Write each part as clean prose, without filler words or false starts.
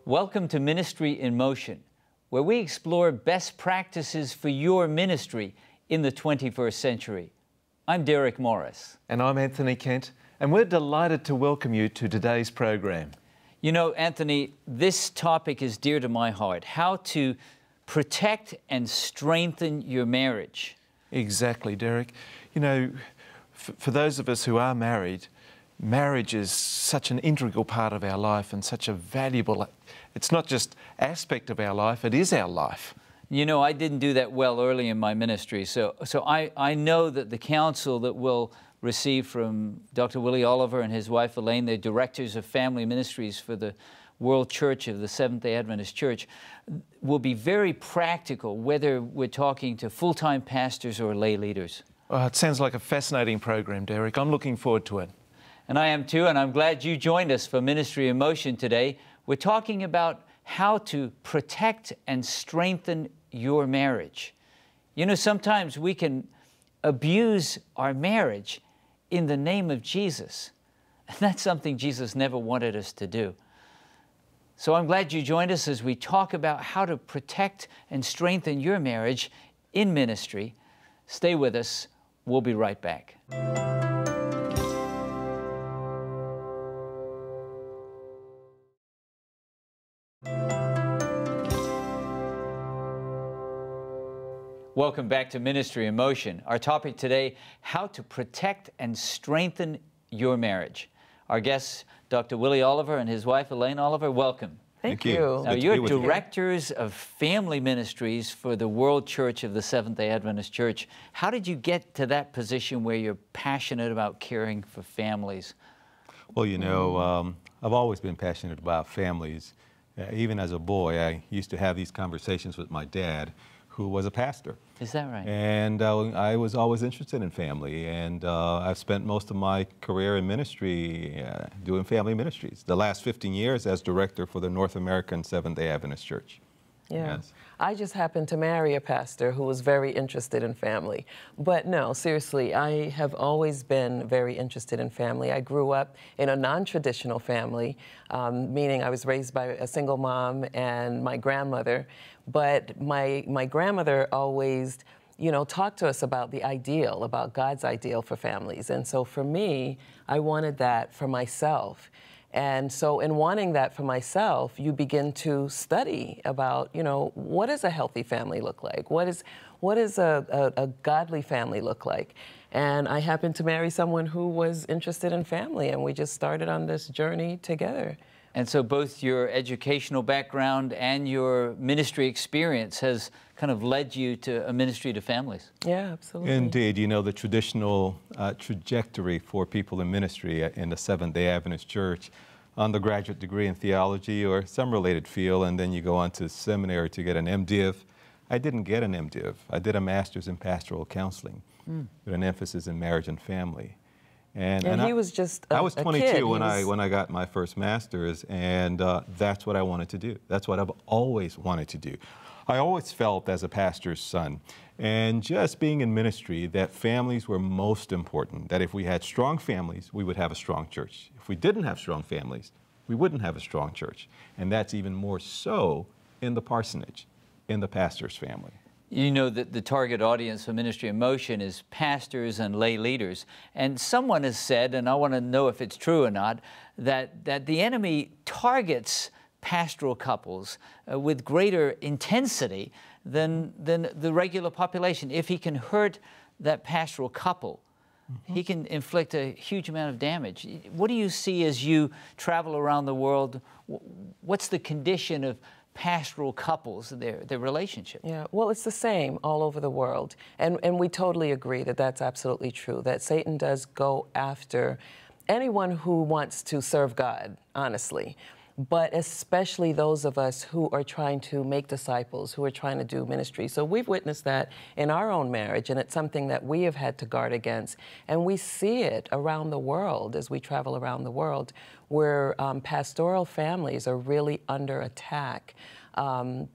Welcome to Ministry in Motion, where we explore best practices for your ministry in the 21st century. I'm Derek Morris. And I'm Anthony Kent, and we're delighted to welcome you to today's program. You know, Anthony, this topic is dear to my heart, how to protect and strengthen your marriage. Exactly, Derek. You know, for those of us who are married, marriage is such an integral part of our life and such a valuable, it's not just aspect of our life, it is our life. You know, I didn't do that well early in my ministry, so I know that the counsel that we'll receive from Dr. Willie Oliver and his wife Elaine, they're directors of family ministries for the World Church of the Seventh-day Adventist Church, will be very practical, whether we're talking to full-time pastors or lay leaders. Oh, it sounds like a fascinating program, Derek. I'm looking forward to it. And I am too, and I'm glad you joined us for Ministry in Motion today. We're talking about how to protect and strengthen your marriage. You know, sometimes we can abuse our marriage in the name of Jesus. And that's something Jesus never wanted us to do. So I'm glad you joined us as we talk about how to protect and strengthen your marriage in ministry. Stay with us. We'll be right back. Welcome back to Ministry in Motion. Our topic today, how to protect and strengthen your marriage. Our guests, Dr. Willie Oliver and his wife, Elaine Oliver, welcome. Thank you. Now, you're directors of family ministries for the World Church of the Seventh-day Adventist Church. How did you get to that position where you're passionate about caring for families? Well, you know, I've always been passionate about families. Even as a boy, I used to have these conversations with my dad, who was a pastor. Is that right? And I was always interested in family, and I've spent most of my career in ministry doing family ministries. The last 15 years as director for the North American Seventh-day Adventist Church. Yeah. Yes. I just happened to marry a pastor who was very interested in family. But no, seriously, I have always been very interested in family. I grew up in a non-traditional family, meaning I was raised by a single mom and my grandmother. But my grandmother always, you know, talked to us about the ideal, about God's ideal for families. And so for me, I wanted that for myself. And so in wanting that for myself, you begin to study about, you know, what does a healthy family look like? What does a godly family look like? And I happened to marry someone who was interested in family, and we just started on this journey together. And so both your educational background and your ministry experience has kind of led you to a ministry to families. Yeah, absolutely. Indeed. You know, the traditional trajectory for people in ministry in the Seventh-day Adventist Church, undergraduate degree in theology or some related field, and then you go on to seminary to get an MDiv. I didn't get an MDiv. I did a master's in pastoral counseling with an emphasis in marriage and family. And he was just I was 22 kid. when I got my first master's, and that's what I wanted to do. That's what I've always wanted to do. I always felt as a pastor's son, and just being in ministry, that families were most important, that if we had strong families, we would have a strong church. If we didn't have strong families, we wouldn't have a strong church. And that's even more so in the parsonage, in the pastor's family. You know that the target audience for Ministry in Motion is pastors and lay leaders. And someone has said, and I want to know if it's true or not, that the enemy targets pastoral couples with greater intensity than the regular population. If he can hurt that pastoral couple, he can inflict a huge amount of damage. What do you see as you travel around the world? What's the condition of pastoral couples, their relationship? Yeah, well, it's the same all over the world. And we totally agree that that's absolutely true, that Satan does go after anyone who wants to serve God, honestly. But especially those of us who are trying to make disciples, who are trying to do ministry. So we've witnessed that in our own marriage, and it's something that we have had to guard against. And we see it around the world as we travel around the world, where pastoral families are really under attack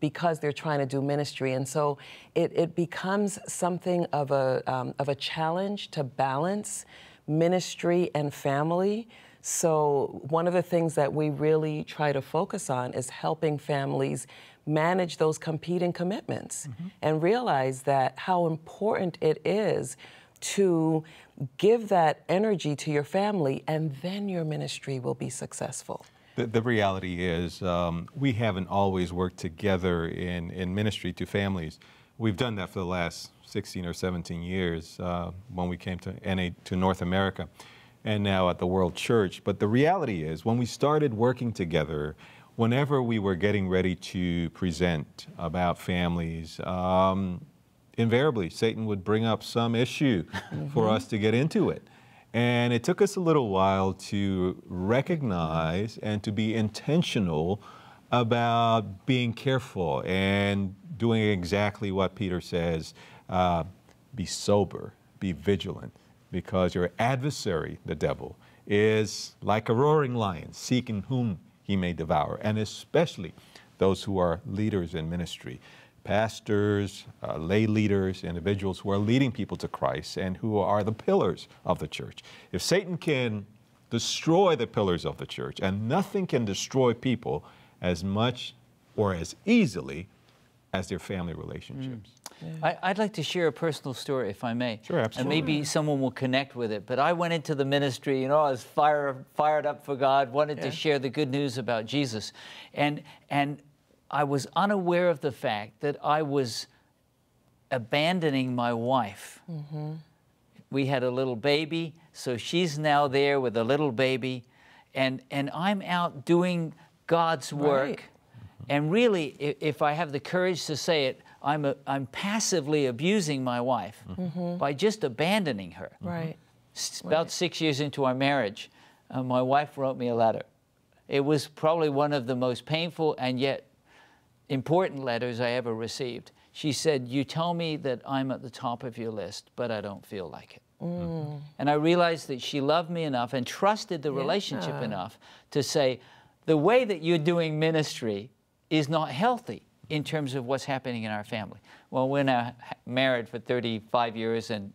because they're trying to do ministry. And so it becomes something of a challenge to balance ministry and family, So one of the things that we really try to focus on is helping families manage those competing commitments and realize that how important it is to give that energy to your family, and then your ministry will be successful. The reality is we haven't always worked together in ministry to families. We've done that for the last 16 or 17 years when we came to North America and now at the World Church. But the reality is when we started working together, whenever we were getting ready to present about families, invariably Satan would bring up some issue for us to get into it. And it took us a little while to recognize and to be intentional about being careful and doing exactly what Peter says, be sober, be vigilant, because your adversary, the devil, is like a roaring lion, seeking whom he may devour, and especially those who are leaders in ministry. Pastors, lay leaders, individuals who are leading people to Christ and who are the pillars of the church. If Satan can destroy the pillars of the church, and nothing can destroy people as much or as easily as their family relationships. I'd like to share a personal story, if I may. Sure, absolutely. And maybe someone will connect with it. But I went into the ministry, I was fired up for God, wanted to share the good news about Jesus. And I was unaware of the fact that I was abandoning my wife. We had a little baby, so she's now there with a little baby, and I'm out doing God's work. Right. And really, if I have the courage to say it, I'm passively abusing my wife by just abandoning her. Right. About 6 years into our marriage, my wife wrote me a letter. It was probably one of the most painful and yet important letters I ever received. She said, "You tell me that I'm at the top of your list, but I don't feel like it." And I realized that she loved me enough and trusted the relationship enough to say, the way that you're doing ministry is not healthy in terms of what's happening in our family. Well, we're now married for 35 years and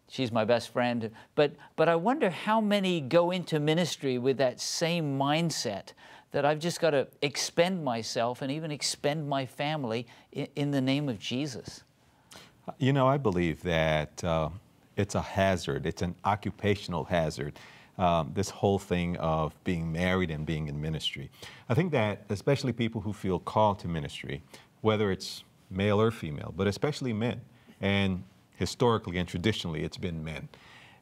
she's my best friend. But I wonder how many go into ministry with that same mindset that I've just got to expend myself and even expend my family in the name of Jesus. You know, I believe that it's a hazard. It's an occupational hazard, this whole thing of being married and being in ministry. I think that especially people who feel called to ministry, whether it's male or female, but especially men, and historically and traditionally it's been men,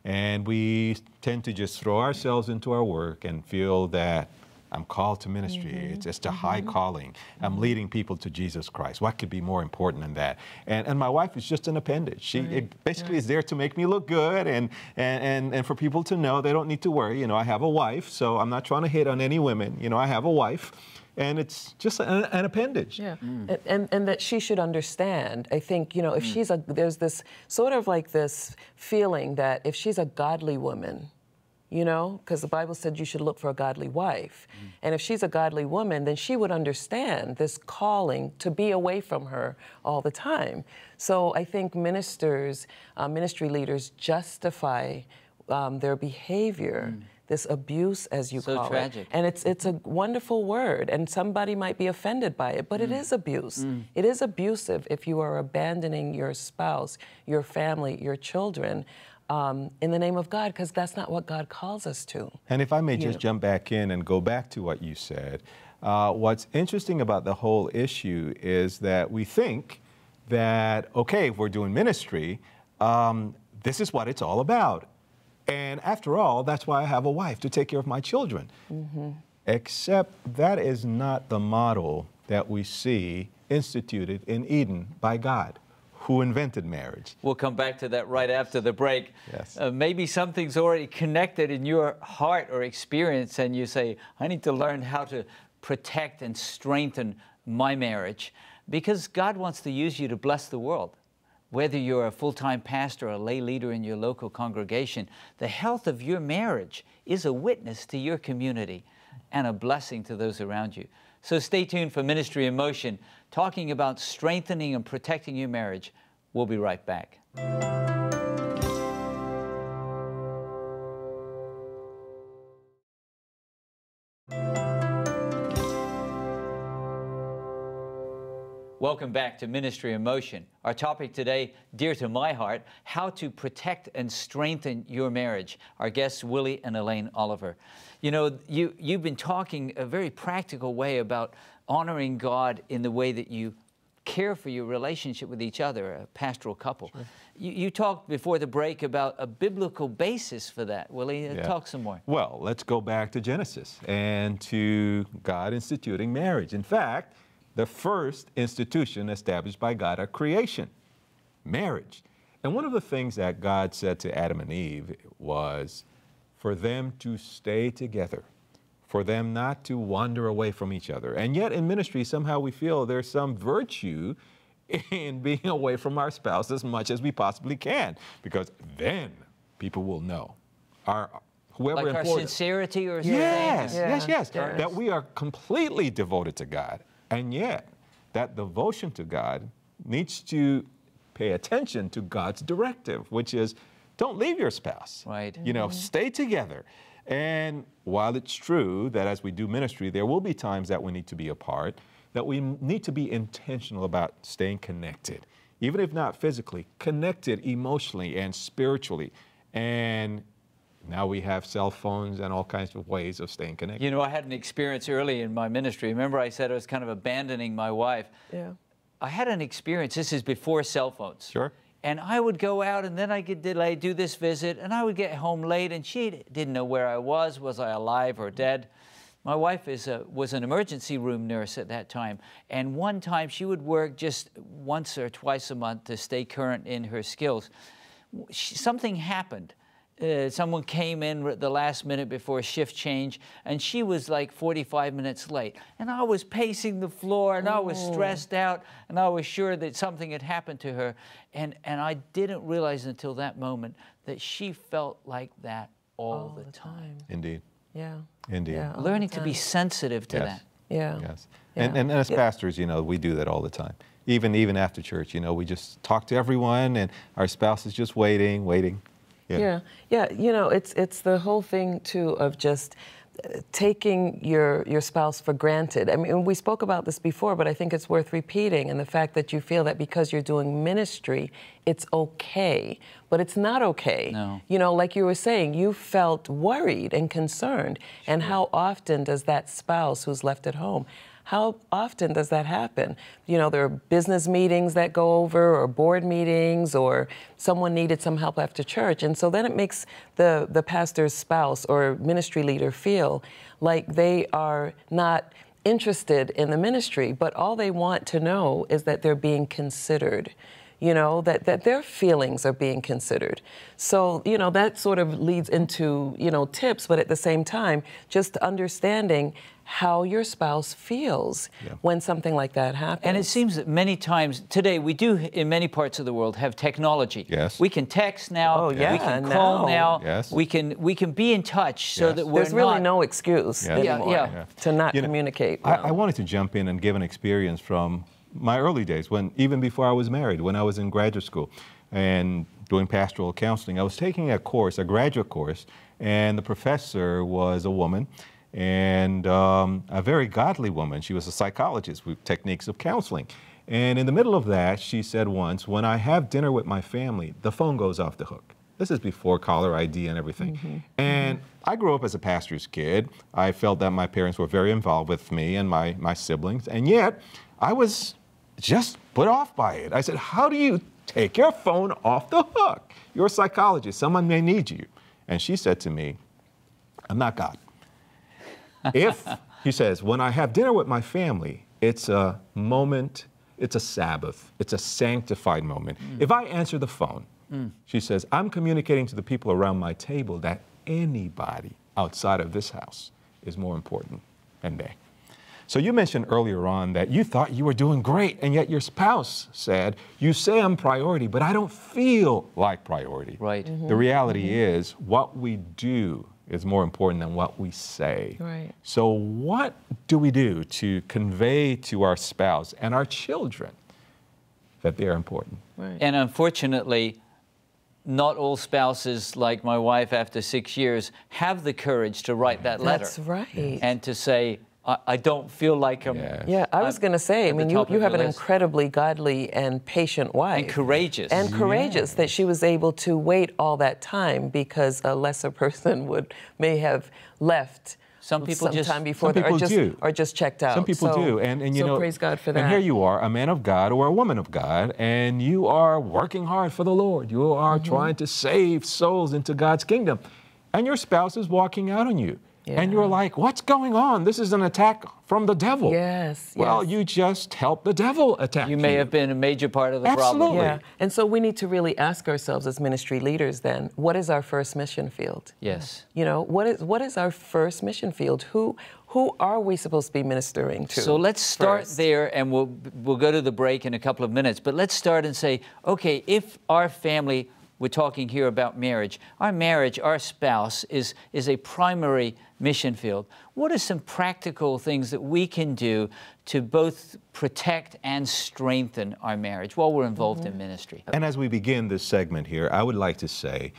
and we tend to just throw ourselves into our work and feel that I'm called to ministry. It's just a high calling. I'm leading people to Jesus Christ. What could be more important than that? And my wife is just an appendage. She basically is there to make me look good and for people to know they don't need to worry. You know, I have a wife, so I'm not trying to hit on any women. You know, I have a wife, and it's just an appendage. Yeah, and that she should understand. I think, you know, if she's there's this sort of like this feeling that if she's a godly woman, you know, because the Bible said you should look for a godly wife. And if she's a godly woman, then she would understand this calling to be away from her all the time. So I think ministers, ministry leaders justify their behavior, this abuse, as you call tragic. it. And it's a wonderful word, and somebody might be offended by it, but it is abuse. It is abusive if you are abandoning your spouse, your family, your children, in the name of God, because that's not what God calls us to. And if I may just jump back in and go back to what you said, what's interesting about the whole issue is that we think that, okay, if we're doing ministry, this is what it's all about. And after all, that's why I have a wife, to take care of my children. Except that is not the model that we see instituted in Eden by God, who invented marriage. We'll come back to that right after the break. Yes. Maybe something's already connected in your heart or experience, and you say, I need to learn how to protect and strengthen my marriage, because God wants to use you to bless the world. Whether you're a full-time pastor or a lay leader in your local congregation, the health of your marriage is a witness to your community and a blessing to those around you. So stay tuned for Ministry in Motion, talking about strengthening and protecting your marriage. We'll be right back. Welcome back to Ministry in Motion. Our topic today, dear to my heart, how to protect and strengthen your marriage. Our guests, Willie and Elaine Oliver. You know, you've been talking a very practical way about honoring God in the way that you care for your relationship with each other, a pastoral couple. Sure. You talked before the break about a biblical basis for that. Willie, talk some more. Well, let's go back to Genesis and to God instituting marriage. In fact, the first institution established by God at creation, marriage. And one of the things that God said to Adam and Eve was for them to stay together, for them not to wander away from each other. And yet in ministry, somehow we feel there's some virtue in being away from our spouse as much as we possibly can, because then people will know. Whoever like our sincerity or something? Yes. That we are completely devoted to God. And yet, that devotion to God needs to pay attention to God's directive, which is don't leave your spouse. Right. You know, stay together. And while it's true that as we do ministry, there will be times that we need to be apart, that we need to be intentional about staying connected, even if not physically, connected emotionally and spiritually. And now we have cell phones and all kinds of ways of staying connected. You know, I had an experience early in my ministry. Remember I said I was kind of abandoning my wife? Yeah. I had an experience, this is before cell phones. Sure. And I would go out and then I could do this visit and I would get home late and she didn't know where I was I alive or dead? My wife was an emergency room nurse at that time. And one time she would work just once or twice a month to stay current in her skills. Something happened. Someone came in at the last minute before shift change, and she was like 45 minutes late. And I was pacing the floor, and I was stressed out, and I was sure that something had happened to her. And I didn't realize until that moment that she felt like that all the time. Indeed. Yeah. Indeed. Yeah, learning to be sensitive to that. Yeah. Yes. Yeah. And as pastors, you know, we do that all the time. Even after church, you know, we just talk to everyone, and our spouse is just waiting. Yeah. You know, it's the whole thing too of just taking your spouse for granted. I mean, we spoke about this before, but I think it's worth repeating. And the fact that you feel that because you're doing ministry, it's okay, but it's not okay. No. You know, like you were saying, you felt worried and concerned. Sure. And how often does that spouse who's left at home, how often does that happen? You know, there are business meetings that go over, or board meetings, or someone needed some help after church. And so then it makes the pastor's spouse or ministry leader feel like they are not interested in the ministry, but all they want to know is that they're being considered. You know, that their feelings are being considered. So, you know, that sort of leads into, you know, tips, but at the same time, just understanding how your spouse feels when something like that happens. And it seems that many times today we do, in many parts of the world, have technology. Yes. We can text now. We can call now. Yes. We can be in touch so that we're There's really no excuse anymore to not communicate well. I wanted to jump in and give an experience from my early days, even before I was married, when I was in graduate school and doing pastoral counseling. I was taking a graduate course, and the professor was a woman, and a very godly woman. She was a psychologist with techniques of counseling. And in the middle of that, she said once, when I have dinner with my family, the phone goes off the hook. This is before caller ID and everything. Mm-hmm. And I grew up as a pastor's kid. I felt that my parents were very involved with me and my siblings, and yet I was just put off by it. I said, how do you take your phone off the hook? You're a psychologist. Someone may need you. And she said to me, I'm not God. He says, when I have dinner with my family, it's a moment, it's a Sabbath, it's a sanctified moment. If I answer the phone, she says, I'm communicating to the people around my table that anybody outside of this house is more important than they. So you mentioned earlier on that you thought you were doing great, and yet your spouse said, you say I'm priority, but I don't feel like priority. Right. Mm-hmm. The reality is what we do is more important than what we say. Right. So what do we do to convey to our spouse and our children that they're important? Right. And unfortunately, not all spouses, like my wife after 6 years, have the courage to write that letter. That's right. And to say, I don't feel like I'm... Yeah, I was going to say, I mean, you have an list. incredibly godly and patient wife. And courageous. And courageous, that she was able to wait all that time, because a lesser person may have left some people sometime before, or just checked out. Some people do, and you know, praise God for that. And here you are, a man of God or a woman of God, and you are working hard for the Lord. You are trying to save souls into God's kingdom, and your spouse is walking out on you. Yeah. And you're like, what's going on? This is an attack from the devil. Yes. Well, you just helped the devil attack you. You may have been a major part of the Absolutely. problem. Yeah. And so we need to really ask ourselves as ministry leaders then, what is our first mission field? Yes. You know, what is our first mission field? Who are we supposed to be ministering to? So let's start there, and we'll go to the break in a couple of minutes. But let's start and say, okay, if our family, we're talking here about marriage, our spouse is a primary mission field. What are some practical things that we can do to both protect and strengthen our marriage while we're involved in ministry? And as we begin this segment here, I would like to say,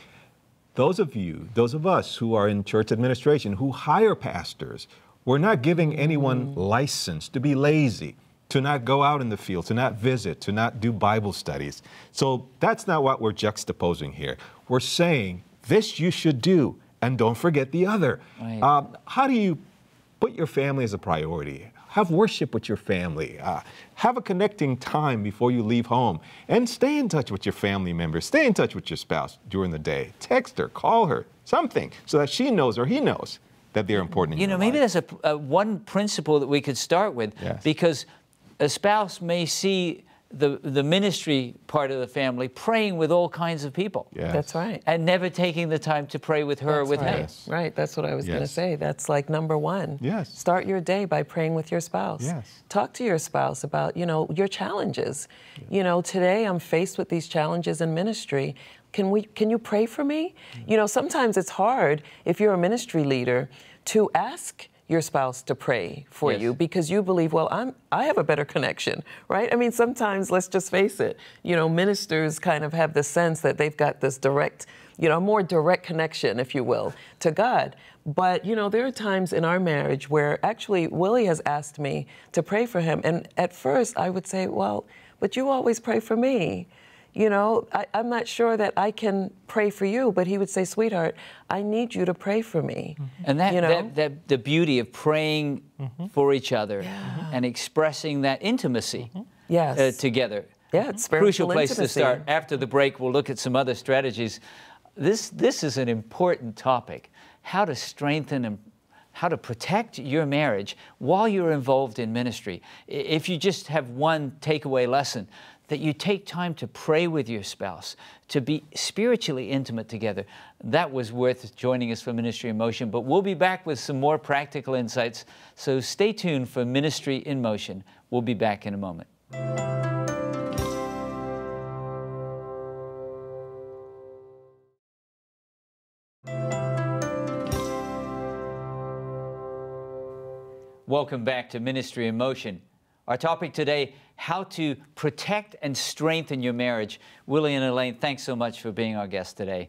those of us who are in church administration, who hire pastors, we're not giving anyone license to be lazy, to not go out in the field, to not visit, to not do Bible studies. So that's not what we're juxtaposing here. We're saying, this you should do, and don't forget the other. Right. How do you put your family as a priority? Have worship with your family. Have a connecting time before you leave home. And stay in touch with your family members. Stay in touch with your spouse during the day. Text her, call her, something, so that she knows or he knows that they're important in your life. Maybe that's a one principle that we could start with, because a spouse may see the ministry part of the family praying with all kinds of people. Yes. That's right. And never taking the time to pray with her or with him. Yes. Right, that's what I was going to say. That's like number one. Yes. Start your day by praying with your spouse. Yes. Talk to your spouse about, your challenges. Today I'm faced with these challenges in ministry. Can you pray for me? Sometimes it's hard if you're a ministry leader to ask your spouse to pray for you, because you believe, well, I have a better connection, right? I mean, sometimes, let's just face it, ministers kind of have the sense that they've got this direct, more direct connection, if you will, to God. But, there are times in our marriage where actually Willie has asked me to pray for him. And at first I would say, well, but you always pray for me. I'm not sure that I can pray for you, but he would say, sweetheart, I need you to pray for me. And that the beauty of praying for each other and expressing that intimacy together. Yeah, it's spiritual crucial place intimacy. to start. After the break, we'll look at some other strategies. This is an important topic, how to strengthen and how to protect your marriage while you're involved in ministry. If you just have one takeaway lesson, that you take time to pray with your spouse, to be spiritually intimate together. That was worth joining us for Ministry in Motion, but we'll be back with some more practical insights. So stay tuned for Ministry in Motion. We'll be back in a moment. Welcome back to Ministry in Motion. Our topic today, how to protect and strengthen your marriage. Willie and Elaine, thanks so much for being our guest today.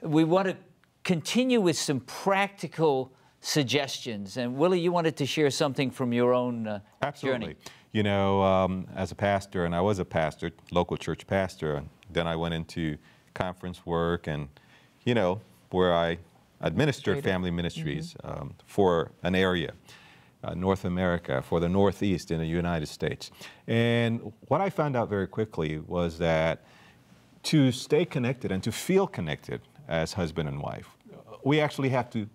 We want to continue with some practical suggestions. And Willie, you wanted to share something from your own Absolutely. journey. As a pastor, and I was a pastor, local church pastor, and then I went into conference work and, where I administered family ministries for an area. North America, for the Northeast in the United States. And what I found out very quickly was that to stay connected and to feel connected as husband and wife, we actually have to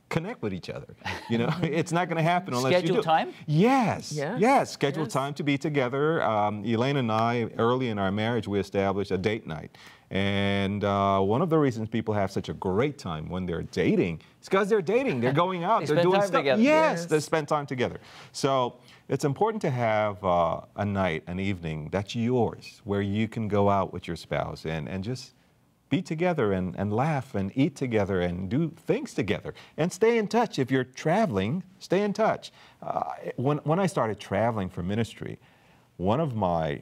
connect with each other. It's not going to happen unless Schedule you do. time? Yes. Schedule time to be together. Elaine and I, early in our marriage, we established a date night. And one of the reasons people have such a great time when they're dating is because they're dating. They're going out. They're doing stuff together. Yes, they spend time together. So it's important to have a night, an evening that's yours, where you can go out with your spouse and just be together and laugh and eat together and do things together and stay in touch. If you're traveling, stay in touch. When I started traveling for ministry, one of my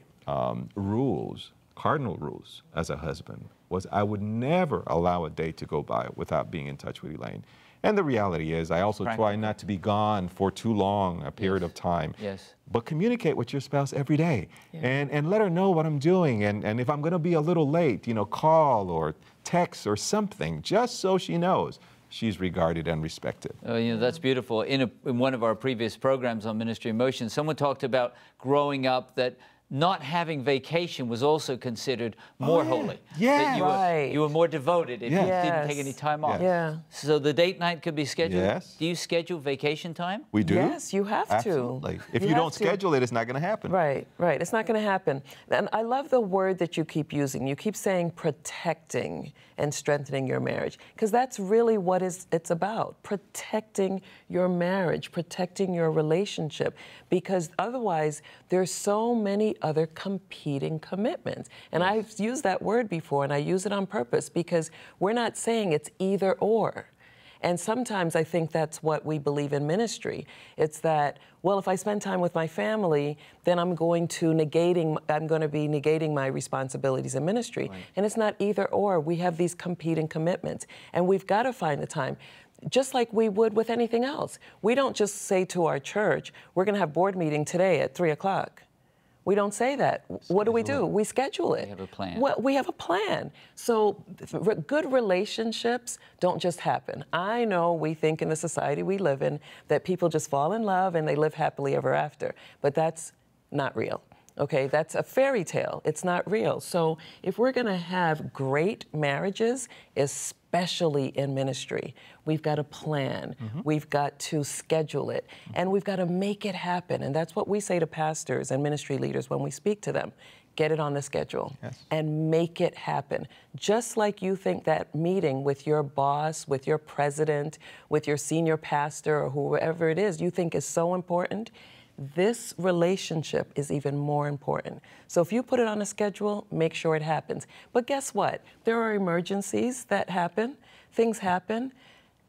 cardinal rules as a husband was I would never allow a day to go by without being in touch with Elaine. And the reality is, I also try not to be gone for too long a period of time. Yes. But communicate with your spouse every day, and let her know what I'm doing. And if I'm going to be a little late, you know, call or text or something, just so she knows she's regarded and respected. You know, that's beautiful. In one of our previous programs on Ministry in Motion, someone talked about growing up that not having vacation was also considered more holy. Yeah, that you were more devoted if you didn't take any time off. Yeah. So the date night could be scheduled. Yes. Do you schedule vacation time? We do. Yes, you have to. Absolutely. If you don't schedule it, it's not going to happen. Right, right. It's not going to happen. And I love the word that you keep using. You keep saying protecting and strengthening your marriage, because that's really what it's about, protecting your marriage, protecting your relationship, because otherwise there's so many other competing commitments. And I've used that word before, and I use it on purpose, because we're not saying it's either or. And sometimes I think that's what we believe in ministry. It's that, well, if I spend time with my family, then I'm going to be negating my responsibilities in ministry. Right. And it's not either or. We have these competing commitments, and we've got to find the time. Just like we would with anything else. We don't just say to our church, we're going to have board meeting today at 3 o'clock. We don't say that. What do? We schedule it. We have a plan. Well, we have a plan. So good relationships don't just happen. I know we think in the society we live in that people just fall in love and they live happily ever after, but that's not real. Okay, that's a fairy tale. It's not real. So if we're going to have great marriages, especially in ministry, we've got to plan. We've got to schedule it, and we've got to make it happen. And that's what we say to pastors and ministry leaders when we speak to them. Get it on the schedule and make it happen. Just like you think that meeting with your boss, with your president, with your senior pastor, or whoever it is, you think is so important, this relationship is even more important. So if you put it on a schedule, make sure it happens. But guess what? There are emergencies that happen. Things happen.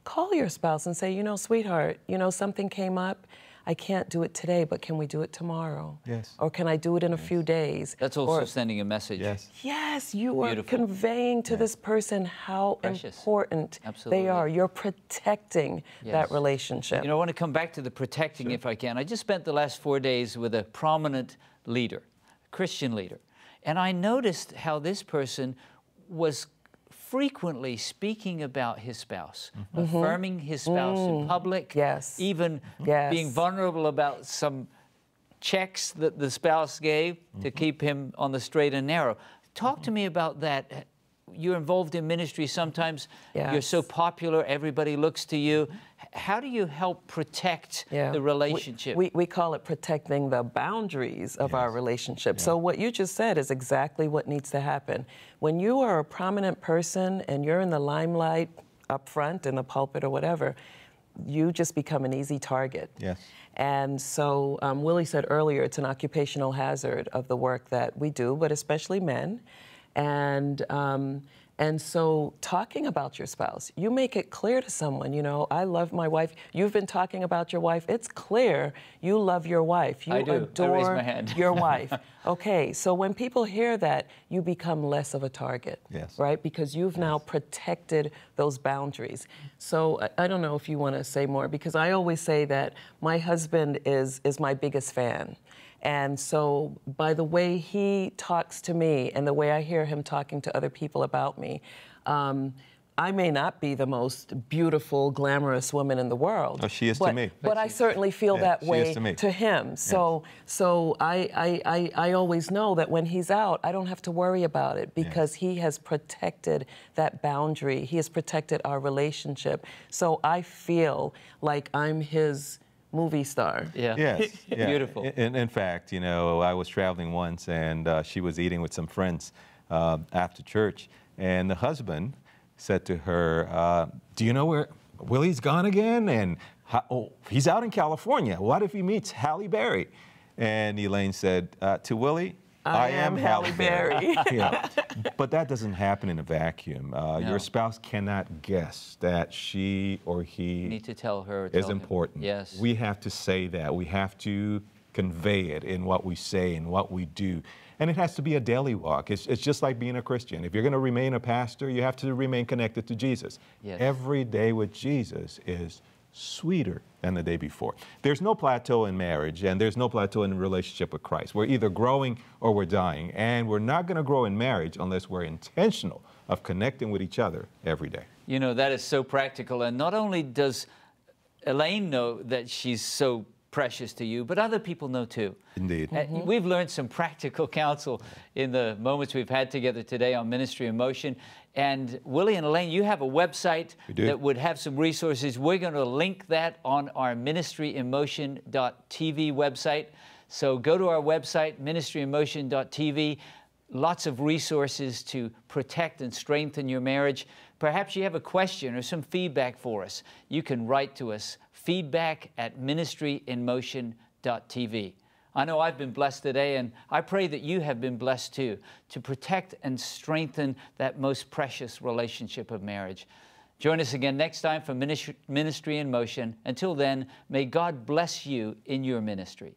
Call your spouse and say, you know, sweetheart, you know, something came up. I can't do it today, but can we do it tomorrow? Yes. Or can I do it in a few days? That's also sending a message. Yes. Yes, you are conveying to this person how important they are. You're protecting that relationship. You know, I want to come back to the protecting if I can. I just spent the last 4 days with a prominent leader, a Christian leader, and I noticed how this person was frequently speaking about his spouse, affirming his spouse in public, even being vulnerable about some checks that the spouse gave to keep him on the straight and narrow. Talk to me about that. You're involved in ministry. Sometimes you're so popular, everybody looks to you. How do you help protect the relationship? We call it protecting the boundaries of our relationship. So what you just said is exactly what needs to happen. When you are a prominent person and you're in the limelight up front in the pulpit or whatever, you just become an easy target. Yes. And so Willie said earlier, it's an occupational hazard of the work that we do, but especially men. And so talking about your spouse, you make it clear to someone, you know, I love my wife. You've been talking about your wife. It's clear you love your wife. You adore I raise my hand. your wife. Okay, so when people hear that, you become less of a target, right? Because you've now protected those boundaries. So I don't know if you want to say more, because I always say that my husband is my biggest fan. And so by the way he talks to me and the way I hear him talking to other people about me, I may not be the most beautiful, glamorous woman in the world. Oh, she is to me. But I certainly feel that way to him. So I always know that when he's out, I don't have to worry about it, because he has protected that boundary. He has protected our relationship. So I feel like I'm his movie star. Yes. Beautiful. In fact, you know, I was traveling once, and she was eating with some friends after church, and the husband said to her, do you know where Willie's gone again? And he's out in California. What if he meets Halle Berry? And Elaine said to Willie, I am Halle Berry. But that doesn't happen in a vacuum. Your spouse cannot guess that she or he need to tell her is important. Yes. We have to say that. We have to convey it in what we say and what we do. And it has to be a daily walk. It's just like being a Christian. If you're going to remain a pastor, you have to remain connected to Jesus. Yes. Every day with Jesus is sweeter than the day before. There's no plateau in marriage, and there's no plateau in relationship with Christ. We're either growing or we're dying, and we're not going to grow in marriage unless we're intentional of connecting with each other every day. You know, that is so practical. And not only does Elaine know that she's so precious to you, but other people know too. Indeed. We've learned some practical counsel in the moments we've had together today on Ministry in Motion. And Willie and Elaine, you have a website that would have some resources. We're going to link that on our ministryinmotion.tv website. So go to our website, ministryinmotion.tv. Lots of resources to protect and strengthen your marriage. Perhaps you have a question or some feedback for us. You can write to us, feedback@ministryinmotion.tv. I know I've been blessed today, and I pray that you have been blessed too, to protect and strengthen that most precious relationship of marriage. Join us again next time for Ministry in Motion. Until then, may God bless you in your ministry.